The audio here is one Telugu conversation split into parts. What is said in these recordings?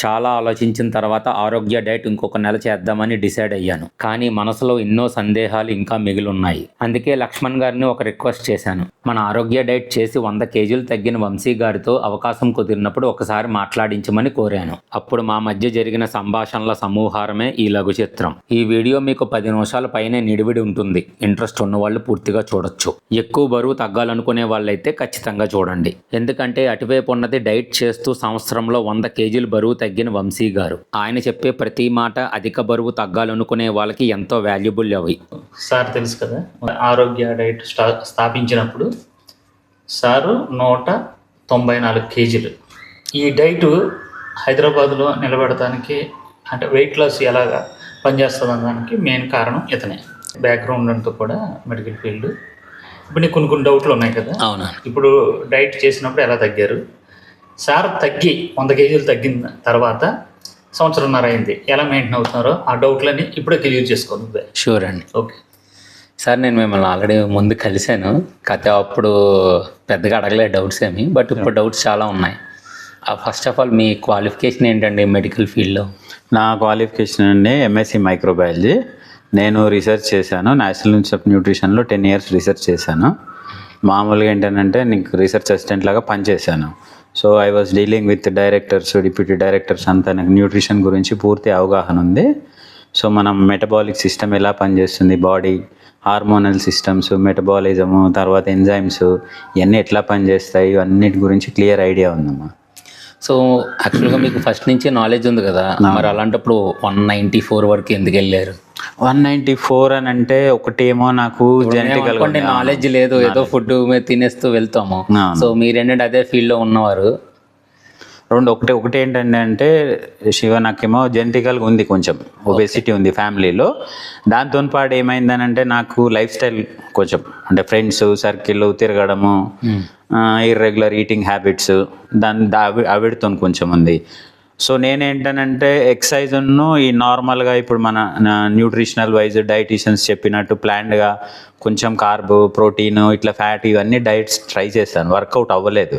చాలా ఆలోచించిన తర్వాత ఆరోగ్య డైట్ ఇంకొక నెల చేద్దామని డిసైడ్ అయ్యాను. కానీ మనసులో ఎన్నో సందేహాలు ఇంకా మిగిలి ఉన్నాయి. అందుకే లక్ష్మణ్ గారిని ఒక రిక్వెస్ట్ చేశాను. మన ఆరోగ్య డైట్ చేసి 100 కేజీలు తగ్గిన వంశీ గారితో అవకాశం కుదిరినప్పుడు ఒకసారి మాట్లాడించమని కోరాను. అప్పుడు మా మధ్య జరిగిన సంభాషణల సమూహారమే ఈ లఘు చిత్రం. ఈ వీడియో మీకు 10 నిమిషాల పైనే నిడివిడి ఉంటుంది. ఇంట్రెస్ట్ ఉన్నవాళ్ళు పూర్తిగా చూడొచ్చు. ఎక్కువ బరువు తగ్గాలనుకునే వాళ్ళైతే ఖచ్చితంగా చూడండి. ఎందుకంటే అటువైపు ఉన్నది డైట్ చేస్తూ సంవత్సరంలో 100 కేజీలు బరువు తగ్గిన వంశీ గారు. ఆయన చెప్పే ప్రతి మాట అధిక బరువు తగ్గాలనుకునే వాళ్ళకి ఎంతో వాల్యుబుల్ అవి. సార్ తెలుసు కదా, ఆరోగ్య డైట్ స్థాపించినప్పుడు సారు 194 కేజీలు. ఈ డైటు హైదరాబాద్లో నిలబెడటానికి అంటే వెయిట్ లాస్ ఎలాగా పనిచేస్తుంది అనడానికి మెయిన్ కారణం ఇతనే. బ్యాక్గ్రౌండ్ అంతా కూడా మెడికల్ ఫీల్డ్. ఇప్పుడు నీకు కొన్ని డౌట్లు ఉన్నాయి కదా. అవునా. ఇప్పుడు డైట్ చేసినప్పుడు ఎలా తగ్గారు? సార్ తగ్గి 100 కేజీలు తగ్గిన తర్వాత సంవత్సరంన్నర అయింది. ఎలా మెయింటైన్ అవుతున్నారో ఆ డౌట్లని ఇప్పుడే క్లియర్ చేసుకోండి. షూర్ అండి. ఓకే సార్, నేను మిమ్మల్ని ఆల్రెడీ ముందు కలిశాను. కథ అప్పుడు పెద్దగా అడగలే డౌట్స్ ఏమి, బట్ ఇప్పుడు డౌట్స్ చాలా ఉన్నాయి. ఫస్ట్ ఆఫ్ ఆల్ మీ క్వాలిఫికేషన్ ఏంటండి మెడికల్ ఫీల్డ్లో? నా క్వాలిఫికేషన్ అండి ఎంఎస్సి మైక్రోబయాలజీ. నేను రీసెర్చ్ చేశాను. నేషనల్ ఇన్స్టిట్యూట్ ఆఫ్ న్యూట్రిషన్లో 10 years రీసెర్చ్ చేశాను. మామూలుగా ఏంటంటే నీకు రీసెర్చ్ అసిస్టెంట్ లాగా పనిచేశాను. So I was dealing with directors, deputy directors అంతా. నాకు న్యూట్రిషన్ గురించి పూర్తి అవగాహన ఉంది. సో మనం మెటబాలిక్ సిస్టమ్ ఎలా పనిచేస్తుంది, బాడీ హార్మోనల్ సిస్టమ్స్, మెటబాలిజము, తర్వాత ఎంజైమ్స్ ఇవన్నీ ఎట్లా పనిచేస్తాయి, ఇవన్నిటి గురించి క్లియర్ ఐడియా ఉందమ్మా. సో యాక్చువల్గా మీకు ఫస్ట్ నుంచి నాలెడ్జ్ ఉంది కదా, మరి అలాంటప్పుడు 194 వరకు ఎందుకు వెళ్ళారు? 194 అని అంటే ఒకటేమో నాకు జెనెటికల్ నాలెడ్జ్ లేదు, ఏదో ఫుడ్ మీద తినేస్తూ వెళ్తాము. సో మీరేంటంటే అదే ఫీల్డ్లో ఉన్నవారు. ఒకటి ఏంటంటే అంటే శివ, నాకేమో జెనెటికల్గా ఉంది, కొంచెం ఒబేసిటీ ఉంది ఫ్యామిలీలో. దాంతో పాటు ఏమైందని అంటే నాకు లైఫ్ స్టైల్ కొంచెం అంటే ఫ్రెండ్స్ సర్కిల్ తిరగడము, ఇర్రెగ్యులర్ ఈటింగ్ హ్యాబిట్స్, అవిడితో కొంచెం ఉంది. సో నేనేంటనంటే ఎక్సర్సైజ్ను ఈ నార్మల్గా ఇప్పుడు మన న్యూట్రిషనల్ వైజ్ డైటీషియన్స్ చెప్పినట్టు ప్లాన్డ్గా కొంచెం కార్బ్, ప్రోటీన్, ఇట్లా ఫ్యాట్ ఇవన్నీ డైట్స్ ట్రై చేశాను. వర్కౌట్ అవ్వలేదు.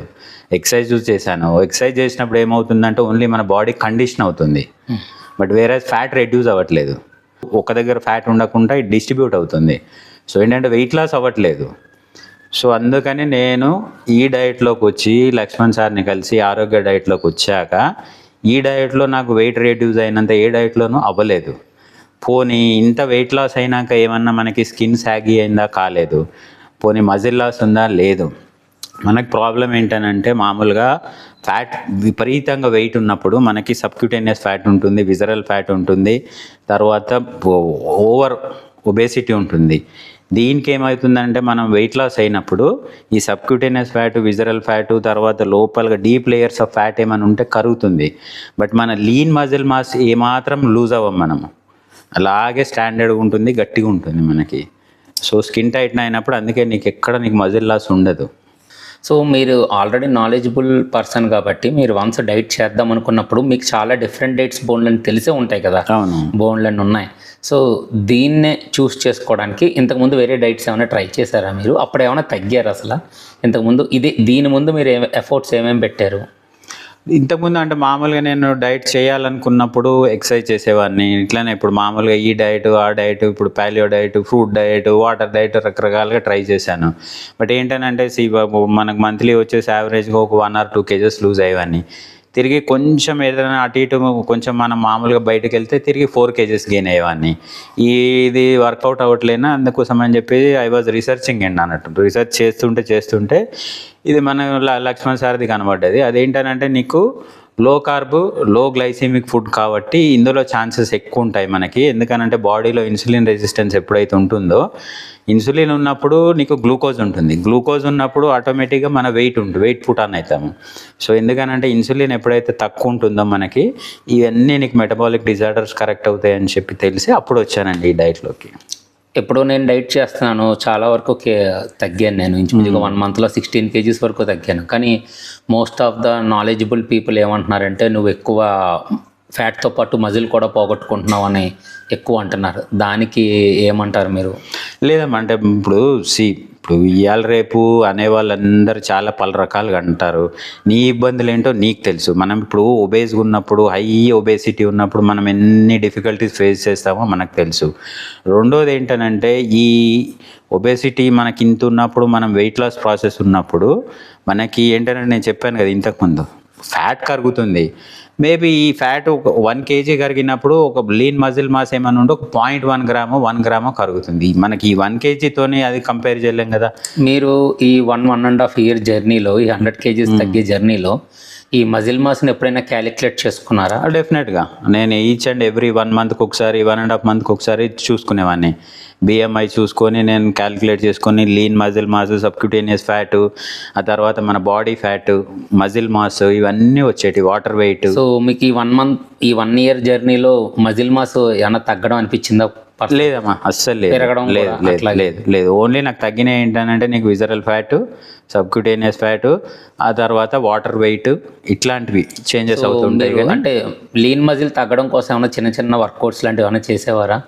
ఎక్సర్సైజ్ చేశాను. ఎక్సర్సైజ్ చేసినప్పుడు ఏమవుతుందంటే ఓన్లీ మన బాడీ కండిషన్ అవుతుంది, బట్ వేరే ఫ్యాట్ రెడ్యూస్ అవ్వట్లేదు. ఒక దగ్గర ఫ్యాట్ ఉండకుండా ఇది డిస్ట్రిబ్యూట్ అవుతుంది. సో ఏంటంటే వెయిట్ లాస్ అవ్వట్లేదు. సో అందుకని నేను ఈ డైట్లోకి వచ్చి లక్ష్మణ్ సార్ని కలిసి ఆరోగ్య డైట్లోకి వచ్చాక ఈ డైట్లో నాకు వెయిట్ రెడ్యూస్ అయినంత ఏ డైట్లోనూ అవ్వలేదు. పోనీ ఇంత వెయిట్ లాస్ అయినాక ఏమన్నా మనకి స్కిన్ సాగి అయిందా? కాలేదు. పోనీ మజిల్ లాస్ ఉందా? లేదు. మనకి ప్రాబ్లం ఏంటనంటే మామూలుగా ఫ్యాట్ విపరీతంగా వెయిట్ ఉన్నప్పుడు మనకి సబ్క్యూటేనియస్ ఫ్యాట్ ఉంటుంది, విజరల్ ఫ్యాట్ ఉంటుంది, తర్వాత ఓవర్ ఒబేసిటీ ఉంటుంది. దీనికి ఏమవుతుందంటే మనం వెయిట్ లాస్ అయినప్పుడు ఈ సబ్క్యూటేనియస్ ఫ్యాట్, విజరల్ ఫ్యాట్, తర్వాత లోపలగా డీప్ లేయర్స్ ఆఫ్ ఫ్యాట్ ఏమైనా ఉంటే కరుగుతుంది. బట్ మన లీన్ మజిల్ మాస్ ఏమాత్రం లూజ్ అవ్వం, మనము అలాగే స్టాండర్డ్గా ఉంటుంది, గట్టిగా ఉంటుంది మనకి. సో స్కిన్ టైట్న్ అయినప్పుడు అందుకే నీకు మజిల్ లాస్ ఉండదు. సో మీరు ఆల్రెడీ నాలెడ్జబుల్ పర్సన్ కాబట్టి మీరు వన్స్ డైట్ చేద్దాం అనుకున్నప్పుడు మీకు చాలా డిఫరెంట్ డైట్స్ బోన్లని తెలిసే ఉంటాయి కదా. అవును, బోన్లని ఉన్నాయి. సో దీన్నే చూస్ చేసుకోవడానికి ఇంతకుముందు వేరే డైట్స్ ఏమైనా ట్రై చేశారా మీరు? అప్పుడు ఏమైనా తగ్గారు అసలు? ఇంతకుముందు దీని ముందు మీరు ఎఫర్ట్స్ ఏమేమి పెట్టారు? ఇంతకుముందు అంటే మామూలుగా నేను డైట్ చేయాలనుకున్నప్పుడు ఎక్సర్సైజ్ చేసేవాడిని. ఇట్లానే ఇప్పుడు మామూలుగా ఈ డైట్, ఆ డైట్, ఇప్పుడు paleo diet, fruit diet, water diet రకరకాలుగా ట్రై చేశాను. బట్ ఏంటనంటే మనకు మంత్లీ వచ్చేసి యావరేజ్గా ఒక 1 or 2 kgs లూజ్ అయ్యేవాడిని. తిరిగి కొంచెం ఏదైనా అటు ఇటు కొంచెం మనం మామూలుగా బయటకు వెళ్తే తిరిగి 4 kgs గెయిన్ అయ్యేవాడిని. ఇది వర్కౌట్ అవ్వట్లేనా, అందుకోసం అని చెప్పి ఐ వాజ్ రీసెర్చింగ్ అండి అన్నట్టు. రీసెర్చ్ చేస్తుంటే ఇది మన లక్ష్మణ్ సార్ది కనబడ్డది. అదేంటనంటే నీకు లో కార్బ్, లో గ్లైసెమిక్ ఫుడ్ కాబట్టి ఇందులో ఛాన్సెస్ ఎక్కువ ఉంటాయి మనకి. ఎందుకనంటే బాడీలో ఇన్సులిన్ రెసిస్టెన్స్ ఎప్పుడైతే ఉంటుందో, ఇన్సులిన్ ఉన్నప్పుడు నీకు గ్లూకోజ్ ఉంటుంది. గ్లూకోజ్ ఉన్నప్పుడు ఆటోమేటిక్గా మన వెయిట్ పుట్ ఆన్ అవుతాము. సో ఎందుకనంటే ఇన్సులిన్ ఎప్పుడైతే తక్కువ ఉంటుందో మనకి ఇవన్నీ నీకు మెటబాలిక్ డిజార్డర్స్ కరెక్ట్ అవుతాయని చెప్పి తెలిసి అప్పుడు వచ్చానండి ఈ డైట్లోకి. ఎప్పుడో నేను డైట్ చేస్తున్నాను, చాలా వరకు తగ్గాను. నేను ఇంచుమించుగా 1 monthలో 16 kgs వరకు తగ్గాను. కానీ most of the knowledgeable people ఏమంటున్నారంటే నువ్వు ఎక్కువ ఫ్యాట్తో పాటు మజిల్ కూడా పోగొట్టుకుంటున్నావు అని ఎక్కువ అంటున్నారు. దానికి ఏమంటారు మీరు? లేదమ్మా, అంటే ఇప్పుడు ఇప్పుడు ఇవాళ రేపు అనే వాళ్ళందరూ చాలా పలు రకాలుగా అంటారు. నీ ఇబ్బందులు ఏంటో నీకు తెలుసు. మనం ఇప్పుడు ఒబేస్గా ఉన్నప్పుడు, హై ఒబేసిటీ ఉన్నప్పుడు మనం ఎన్ని డిఫికల్టీస్ ఫేస్ చేస్తామో మనకు తెలుసు. రెండోది ఏంటనంటే ఈ ఒబేసిటీ మనకి ఇంత ఉన్నప్పుడు, మనం వెయిట్ లాస్ ప్రాసెస్ ఉన్నప్పుడు మనకి ఏంటంటే నేను చెప్పాను కదా ఇంతకుముందు, ఫ్యాట్ కరుగుతుంది. మేబీ ఈ ఫ్యాట్ ఒక 1 kg కరిగినప్పుడు ఒక లీన్ మజిల్ మాస్ ఏమైనా ఉంటే ఒక 0.1 గ్రామో 1 గ్రామో కరుగుతుంది. మనకి ఈ 1 kgతోనే అది కంపేర్ చేయలేం కదా. మీరు ఈ 1.5 year జర్నీలో, ఈ 100 kgs తగ్గే జర్నీలో ఈ మజిల్ మాస్ని ఎప్పుడైనా క్యాలిక్యులేట్ చేసుకున్నారా? డెఫినెట్గా నేను ఈచ్ అండ్ ఎవ్రీ 1 monthకి ఒకసారి, 1.5 monthకి ఒకసారి చూసుకునేవాడిని. BMI చూసుకొని నేను క్యాలిక్యులేట్ చేసుకొని lean muscle mass, subcutaneous fat, ఆ తర్వాత మన బాడీ ఫ్యాట్, మజిల్ మాస్ ఇవన్నీ వచ్చేటి, వాటర్ వెయిట్. సో మీకు ఈ 1 year జర్నీలో మజిల్ మాస్ ఏమైనా తగ్గడం అనిపించిందా? లేదమ్మా, అస్సలు లేదు. పెరగడం లేదు కూడా లేదు అట్లాగే? లేదు లేదు. ఓన్లీ నాకు తగ్గినాయి ఏంటంటే నీకు విజరల్ ఫ్యాట్, సబ్క్యూటేనియస్ ఫ్యాట్, ఆ తర్వాత వాటర్ వెయిట్, ఇట్లాంటివి చేంజెస్ అవుతుంటాయి. మీరు అంటే లీన్ మజిల్ తగ్గడం కోసం ఏమైనా చిన్న చిన్న వర్కౌట్స్ లాంటివి ఏమైనా చేసేవారా?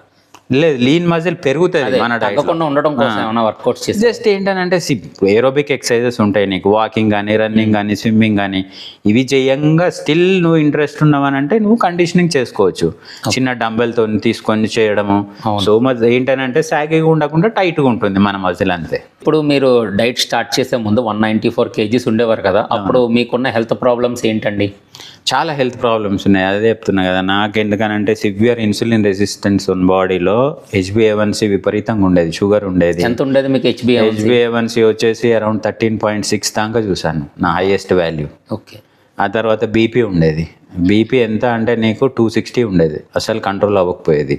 లేదు, లీన్ మజిల్ పెరుగుతుంది మన డైట్. తగ్గకుండా ఉండడం కోసం ఏమైనా వర్కౌట్స్ చేసి? జస్ట్ ఏంటంటే ఏరోబిక్ ఎక్సర్సైజెస్ ఉంటాయి నీకు, వాకింగ్ కానీ, రన్నింగ్ కానీ, స్విమ్మింగ్ కానీ. ఇవి చేయంగా స్టిల్ నువ్వు ఇంట్రెస్ట్ ఉన్నావనంటే నువ్వు కండిషనింగ్ చేసుకోవచ్చు. చిన్న డంబెల్తో తీసుకొని చేయడము. సో మచ్ ఏంటంటే సాగిగా ఉండకుండా టైట్గా ఉంటుంది మన మజిల్, అంతే. ఇప్పుడు మీరు డైట్ స్టార్ట్ చేసే ముందు 194 kgs ఉండేవారు కదా, అప్పుడు మీకున్న హెల్త్ ప్రాబ్లమ్స్ ఏంటండి? చాలా హెల్త్ ప్రాబ్లమ్స్ ఉన్నాయి, అదే చెప్తున్నా కదా. నాకు ఎందుకనంటే సివియర్ ఇన్సులిన్ రెసిస్టెన్స్ ఉన్న బాడీలో HbA1c విపరీతంగా ఉండేది, షుగర్ ఉండేది. ఎంత ఉండేది మీకు HbA1c వచ్చేసి అరౌండ్ 13.6 దాకా చూసాను, నా హైయెస్ట్ వాల్యూ. ఓకే. ఆ తర్వాత బీపీ ఉండేది. బీపీ ఎంత అంటే నీకు 260 ఉండేది, అసలు కంట్రోల్ అవ్వకపోయేది.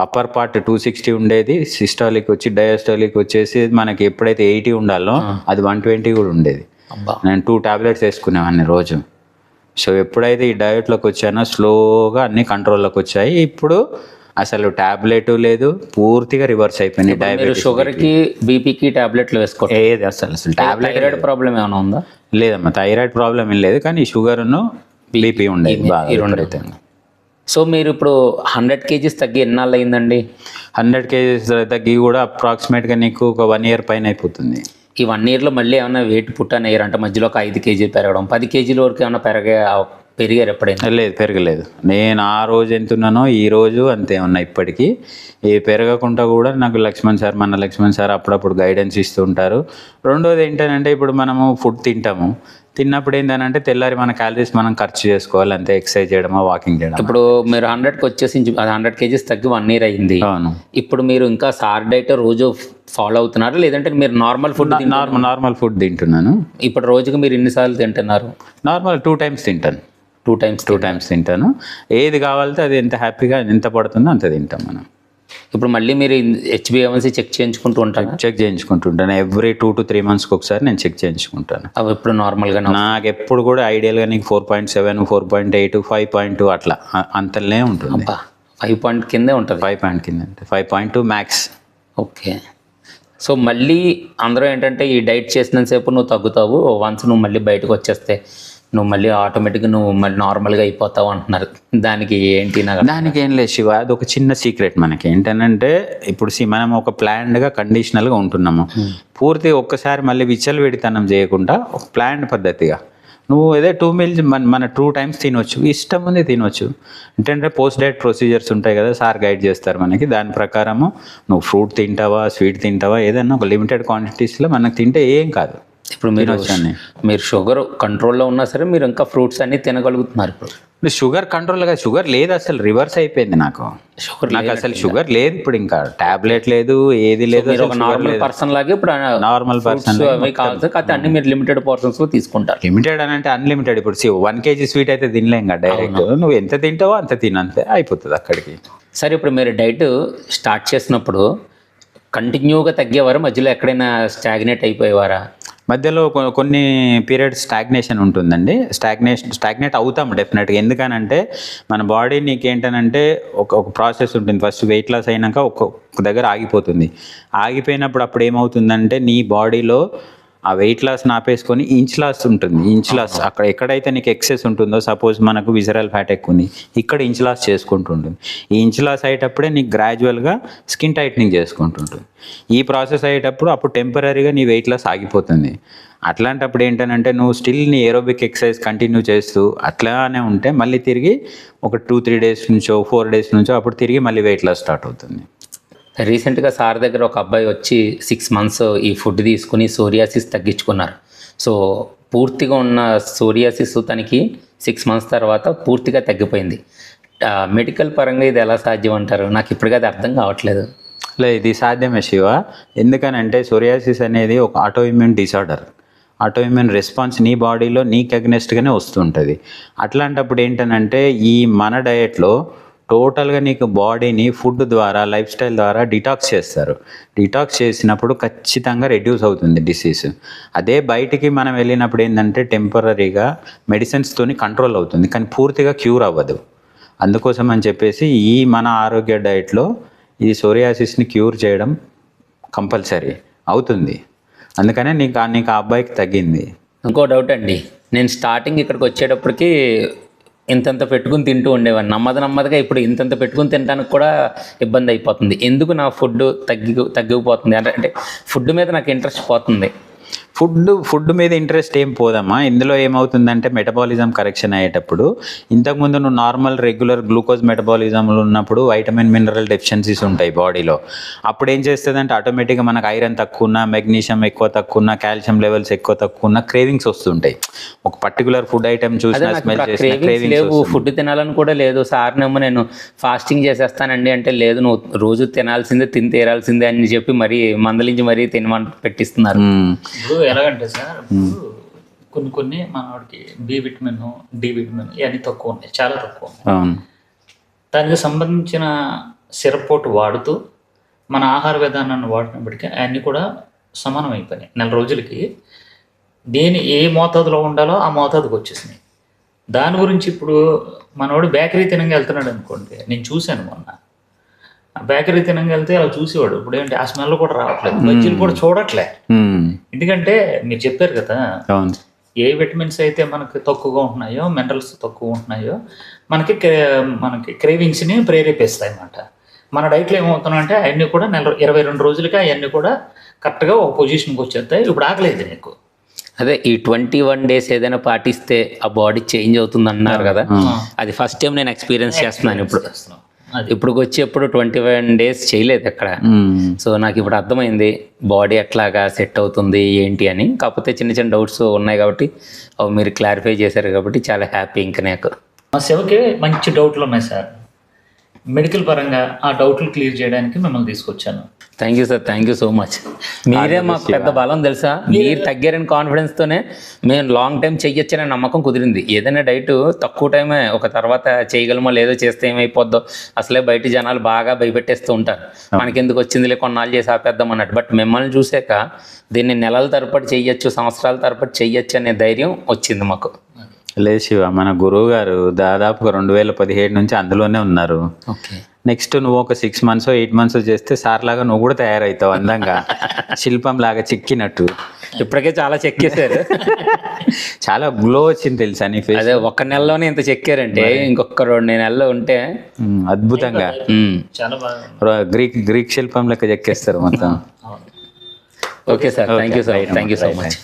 అప్పర్ పార్ట్ 260 ఉండేది, సిస్టాలిక్ వచ్చి డయాస్టాలిక్ వచ్చేసి మనకి ఎప్పుడైతే 80 ఉండాలో అది 120 కూడా ఉండేది. నేను 2 tablets వేసుకునేవాడిని రోజు. సో ఎప్పుడైతే ఈ డయట్లోకి వచ్చానో స్లోగా అన్ని కంట్రోల్లోకి వచ్చాయి. ఇప్పుడు అసలు టాబ్లెట్ లేదు, పూర్తిగా రివర్స్ అయిపోయింది. డయాబెటీస్, షుగర్కి, బీపీకి టాబ్లెట్లు వేసుకోవాలి? ఏది అసలు టాబ్లెట్. థైరాయిడ్ ప్రాబ్లం ఏమైనా ఉందా? లేదమ్మా, థైరాయిడ్ ప్రాబ్లం ఏం లేదు, కానీ షుగర్ను బీపీ ఉండేది బాగా విపరీతంగా. సో మీరు ఇప్పుడు 100 kgs తగ్గి ఎన్నాళ్ళు అయిందండి? 100 kgs తగ్గి కూడా అప్రాక్సిమేట్గా నీకు ఒక 1 year పైన అయిపోతుంది. ఈ 1 yearలో మళ్ళీ ఏమైనా వెయిట్ పుట్టాను అయ్యారు అంటే మధ్యలో ఒక 5 kg పెరగడం, 10 kg వరకు ఏమైనా పెరిగారు ఎప్పుడైనా? లేదు, పెరగలేదు. నేను ఆ రోజు ఎంత ఉన్నానో ఈ రోజు అంతే ఉన్నా ఇప్పటికీ. ఈ పెరగకుండా కూడా నాకు మన లక్ష్మణ్ సార్ అప్పుడప్పుడు గైడెన్స్ ఇస్తూ ఉంటారు. రెండోది ఏంటంటే ఇప్పుడు మనము ఫుడ్ తిన్నప్పుడు ఏంటంటే తెల్లారి మన క్యాలరీస్ మనం ఖర్చు చేసుకోవాలి, అంతే. ఎక్సర్సైజ్ చేయడమా, వాకింగ్ చేయడం. ఇప్పుడు మీరు 100కి వచ్చేసి 100 kgs తగ్గి 1 year అయింది. అవును. ఇప్పుడు మీరు ఇంకా సార్ డైట్ రోజు ఫాలో అవుతున్నారా, లేదంటే మీరు నార్మల్ ఫుడ్? నార్మల్ ఫుడ్ తింటున్నాను. ఇప్పుడు రోజుకి మీరు ఎన్నిసార్లు తింటున్నారు? నార్మల్ 2 times తింటాను. 2 times తింటాను. ఏది కావాలితే అది ఎంత హ్యాపీగా ఎంత పడుతుందో అంత తింటాం మనం. ఇప్పుడు మళ్ళీ మీరు HbA1c చెక్ చేయించుకుంటూ ఉంటారు? చెక్ చేయించుకుంటుంటాను. ఎవ్రీ 2 to 3 monthsకి ఒకసారి నేను చెక్ చేయించుకుంటాను. అవి ఎప్పుడు నార్మల్గా? నాకు ఎప్పుడు కూడా ఐడియల్గా నీకు 4.7, 4.8, 5.2 అట్లా అంతలనే ఉంటుంది. 5 point కిందే ఉంటుంది? 5 point కింద, 5.2 మ్యాక్స్. ఓకే. సో మళ్ళీ అందరూ ఏంటంటే ఈ డైట్ చేసినంతసేపు నువ్వు తగ్గుతావు, వన్స్ నువ్వు మళ్ళీ బయటకు వచ్చేస్తే నువ్వు మళ్ళీ ఆటోమేటిక్గా నువ్వు మళ్ళీ నార్మల్గా అయిపోతావు అంటున్నారు. దానికి ఏంటి? దానికి ఏం లేదు శివ, అది ఒక చిన్న సీక్రెట్ మనకి. ఏంటంటే ఇప్పుడు మనం ఒక ప్లాన్డ్గా, కండిషనల్గా ఉంటున్నాము. పూర్తిగా ఒక్కసారి మళ్ళీ విచ్చలవిడితనం చేయకుండా ఒక ప్లాన్డ్ పద్ధతిగా నువ్వు ఏదో 2 meals మన 2 times తినొచ్చు, ఇష్టం ఉంది తినొచ్చు. ఏంటంటే పోస్ట్ డైట్ ప్రొసీజర్స్ ఉంటాయి కదా, సార్ గైడ్ చేస్తారు మనకి. దాని ప్రకారము నువ్వు ఫ్రూట్ తింటావా, స్వీట్ తింటావా, ఏదన్నా ఒక లిమిటెడ్ క్వాంటిటీస్లో మనకు తింటే ఏం కాదు. ఇప్పుడు మీరు షుగర్ కంట్రోల్లో ఉన్నా సరే మీరు ఇంకా ఫ్రూట్స్ అన్ని తినగలుగుతున్నారు. ఇప్పుడు షుగర్ కంట్రోల్గా, షుగర్ లేదు అసలు, రివర్స్ అయిపోయింది నాకు అసలు షుగర్ లేదు ఇప్పుడు, ఇంకా టాబ్లెట్ లేదు, ఏది లేదు. నార్మల్ పర్సన్ లాగే ఇప్పుడు నార్మల్ పర్సన్ కావాలి, కాకపోతే అన్ని మీరు లిమిటెడ్ పోర్షన్స్ లో తీసుకుంటారు. లిమిటెడ్ అని అంటే అన్లిమిటెడ్. ఇప్పుడు 1 kg స్వీట్ అయితే తినలేం కదా డైరెక్ట్, నువ్వు ఎంత తింటావో అంత తినంతే అయిపోతుంది అక్కడికి. సరే, ఇప్పుడు మీరు డైట్ స్టార్ట్ చేసినప్పుడు కంటిన్యూగా తగ్గేవారు, మధ్యలో ఎక్కడైనా స్టాగ్నేట్ అయిపోయేవారా? మధ్యలో కొన్ని పీరియడ్స్ స్టాగ్నేషన్ ఉంటుందండి. స్టాగ్నేట్ అవుతాం డెఫినెట్గా. ఎందుకనంటే మన బాడీ నీకేంటనంటే ఒక ప్రాసెస్ ఉంటుంది. ఫస్ట్ వెయిట్ లాస్ అయినాక ఒక దగ్గర ఆగిపోతుంది. ఆగిపోయినప్పుడు అప్పుడు ఏమవుతుందంటే నీ బాడీలో ఆ వెయిట్ లాస్ ఆపేసుకొని ఇంచ్ లాస్ ఉంటుంది. ఇంచ్ లాస్ అక్కడ ఎక్కడైతే నీకు ఎక్సెస్ ఉంటుందో, సపోజ్ మనకు విజరల్ ఫ్యాట్ ఎక్కువ ఉంది, ఇక్కడ ఇంచ్ లాస్ చేసుకుంటుంటుంది. ఈ ఇంచ్ లాస్ అయ్యేటప్పుడే నీకు గ్రాడ్యువల్గా స్కిన్ టైట్నింగ్ చేసుకుంటుంటుంది. ఈ ప్రాసెస్ అయ్యేటప్పుడు అప్పుడు టెంపరీగా నీ వెయిట్ లాస్ ఆగిపోతుంది. అట్లాంటప్పుడు ఏంటంటే నువ్వు స్టిల్ నీ ఏరోబిక్ ఎక్సర్సైజ్ కంటిన్యూ చేస్తూ అట్లానే ఉంటే మళ్ళీ తిరిగి ఒక 2-3 డేస్ నుంచో 4 డేస్ నుంచో అప్పుడు తిరిగి మళ్ళీ వెయిట్ లాస్ స్టార్ట్ అవుతుంది. రీసెంట్గా సార్ దగ్గర ఒక అబ్బాయి వచ్చి 6 months ఈ ఫుడ్ తీసుకుని సోరియాసిస్ తగ్గించుకున్నారు. సో పూర్తిగా ఉన్న సోరియాసిస్ తనకి 6 months తర్వాత పూర్తిగా తగ్గిపోయింది. మెడికల్ పరంగా ఇది ఎలా సాధ్యం అంటారు? నాకు ఇప్పటికీ అది అర్థం కావట్లేదు. ఇది సాధ్యమే శివ. ఎందుకనంటే సోరియాసిస్ అనేది ఒక ఆటోఇమ్యూన్ డిసార్డర్. ఆటోఇమ్యూన్ రెస్పాన్స్ నీ బాడీలో నీకు అగ్నెస్ట్గానే వస్తుంటుంది. అట్లాంటప్పుడు ఏంటనంటే ఈ మన డయట్లో టోటల్గా నీకు బాడీని ఫుడ్ ద్వారా, లైఫ్ స్టైల్ ద్వారా డిటాక్స్ చేస్తారు. డిటాక్స్ చేసినప్పుడు ఖచ్చితంగా రెడ్యూస్ అవుతుంది డిసీజ్. అదే బయటికి మనం వెళ్ళినప్పుడు ఏంటంటే టెంపరీగా మెడిసిన్స్తోని కంట్రోల్ అవుతుంది, కానీ పూర్తిగా క్యూర్ అవ్వదు. అందుకోసం అని చెప్పేసి ఈ మన ఆరోగ్య డైట్లో ఈ సోరియాసిస్ని క్యూర్ చేయడం కంపల్సరీ అవుతుంది. అందుకనే నీకు ఆ అబ్బాయికి తగ్గింది. ఇంకో డౌట్ అండి, నేను స్టార్టింగ్ ఇక్కడికి వచ్చేటప్పటికి ఇంతంత పెట్టుకుని తింటూ ఉండేవాడిని. నెమ్మదిగా ఇప్పుడు ఇంతంత పెట్టుకుని తినడానికి కూడా ఇబ్బంది అయిపోతుంది. ఎందుకు నా ఫుడ్ తగ్గిపోతుంది అంటే ఫుడ్ మీద నాకు ఇంట్రెస్ట్ పోతుంది. ఫుడ్ మీద ఇంట్రెస్ట్ ఏం పోదమ్మా. ఇందులో ఏమవుతుందంటే మెటబాలిజం కరెక్షన్ అయ్యేటప్పుడు ఇంతకుముందు నువ్వు నార్మల్ రెగ్యులర్ గ్లూకోజ్ మెటబాలిజంలో ఉన్నప్పుడు వైటమిన్ మినరల్ డెఫిషియన్సీస్ ఉంటాయి బాడీలో. అప్పుడు ఏం చేస్తుందంటే ఆటోమేటిక్గా మనకు ఐరన్ తక్కువ ఉన్నా, మెగ్నీషియం ఎక్కువ తక్కువ ఉన్నా, కాల్షియం లెవెల్స్ ఎక్కువ తక్కువ ఉన్నా క్రేవింగ్స్ వస్తుంటాయి. ఒక పర్టికులర్ ఫుడ్ ఐటమ్ చూసినా, స్మెల్ చేసినా క్రేవింగ్స్. ఫుడ్ తినాలని కూడా లేదు. సార్నేమో నేను ఫాస్టింగ్ చేసేస్తానండి అంటే, లేదు నువ్వు రోజు తినాల్సిందే, తిని తీరాల్సిందే అని చెప్పి మరీ మందలించి మరీ తినమని పెట్టిస్తున్నారు. ఇప్పుడు ఎలాగంటే సార్, కొన్ని మనవాడికి బి విటమిన్, డి విటమిన్ ఇవన్నీ తక్కువ ఉన్నాయి, చాలా తక్కువ ఉన్నాయి. దానికి సంబంధించిన సిరపోటు వాడుతూ మన ఆహార విధానాన్ని వాడినప్పటికీ అన్నీ కూడా సమానం అయిపోయినాయి. 4 రోజులకి ఏ మోతాదులో ఉండాలో ఆ మోతాదుకు వచ్చేసినాయి. దాని గురించి ఇప్పుడు మనవాడు బేకరీ తినంగా వెళ్తున్నాడు అనుకోండి, నేను చూశాను మొన్న. బేకరీ తినంగా వెళ్తే అలా చూసేవాడు. ఇప్పుడు ఏంటి ఆ స్మెల్ కూడా రావట్లేదు, బజ్జీలు కూడా చూడట్లే. ఎందుకంటే మీరు చెప్పారు కదా, ఏ విటమిన్స్ అయితే మనకి తక్కువగా ఉంటున్నాయో, మినరల్స్ తక్కువ ఉంటున్నాయో మనకి క్రేవింగ్స్ని ప్రేరేపిస్తాయి అన్నమాట. మన డైట్లో ఏమవుతున్నాయంటే అవన్నీ కూడా 22 రోజులకి అవన్నీ కూడా కరెక్ట్గా ఒక పొజిషన్కి వచ్చేస్తాయి. ఇప్పుడు ఆకలేదు నీకు. అదే ఈ 21 days ఏదైనా పాటిస్తే ఆ బాడీ చేంజ్ అవుతుంది అన్నారు కదా, అది ఫస్ట్ టైం నేను ఎక్స్పీరియన్స్ చేస్తున్నాను. ఇప్పుడు వచ్చి ఎప్పుడు 21 days చేయలేదు ఎక్కడ. సో నాకు ఇప్పుడు అర్థమైంది బాడీ ఎట్లాగా సెట్ అవుతుంది ఏంటి అని. కాకపోతే చిన్న డౌట్స్ ఉన్నాయి కాబట్టి అవి మీరు క్లారిఫై చేశారు కాబట్టి చాలా హ్యాపీ. ఇంకా నాకు మా శివకి మంచి డౌట్లు ఉన్నాయి సార్. మెడికల్ పరంగా ఆ డౌట్లు క్లియర్ చేయడానికి మిమ్మల్ని తీసుకొచ్చాను. Thank you sir, thank you so much. మీరే మాకు పెద్ద బలం తెలుసా. మీరు తగ్గారని కాన్ఫిడెన్స్తోనే మేము లాంగ్ టైం చెయ్యొచ్చనే నమ్మకం కుదిరింది. ఏదైనా డైట్ తక్కువ టైమే, ఒక తర్వాత చేయగలమో లేదో, చేస్తే ఏమైపోద్దో, అసలే బయట జనాలు బాగా భయపెట్టేస్తూ ఉంటారు. మనకెందుకు వచ్చిందిలే కొన్నాళ్ళు చేసి ఆపేద్దాం అన్నట్టు. బట్ మిమ్మల్ని చూసాక దీన్ని నెలల తరబడి చెయ్యొచ్చు, సంవత్సరాల తరబడి చెయ్యొచ్చు అనే ధైర్యం వచ్చింది మాకు. లేదు శివ, మన గురువు గారు దాదాపుగా 2017 నుంచి అందులోనే ఉన్నారు. నెక్స్ట్ నువ్వు ఒక 6 months 8 months చేస్తే సార్ లాగా నువ్వు కూడా తయారవుతావు అందంగా, శిల్పం లాగా చెక్కినట్టు. ఇప్పటికే చాలా చెక్కేశారు, చాలా గ్లో వచ్చింది తెలుసా నీ ఫేస్. అదే 1 నెలలోనే ఇంత చెక్కారంటే ఇంకొక 2 నెలల్లో ఉంటే అద్భుతంగా చాలా బాగా గ్రీక్ శిల్పం లెక్క చెక్కేస్తారు మొత్తం. Okay sir, thank you sir, thank you so much.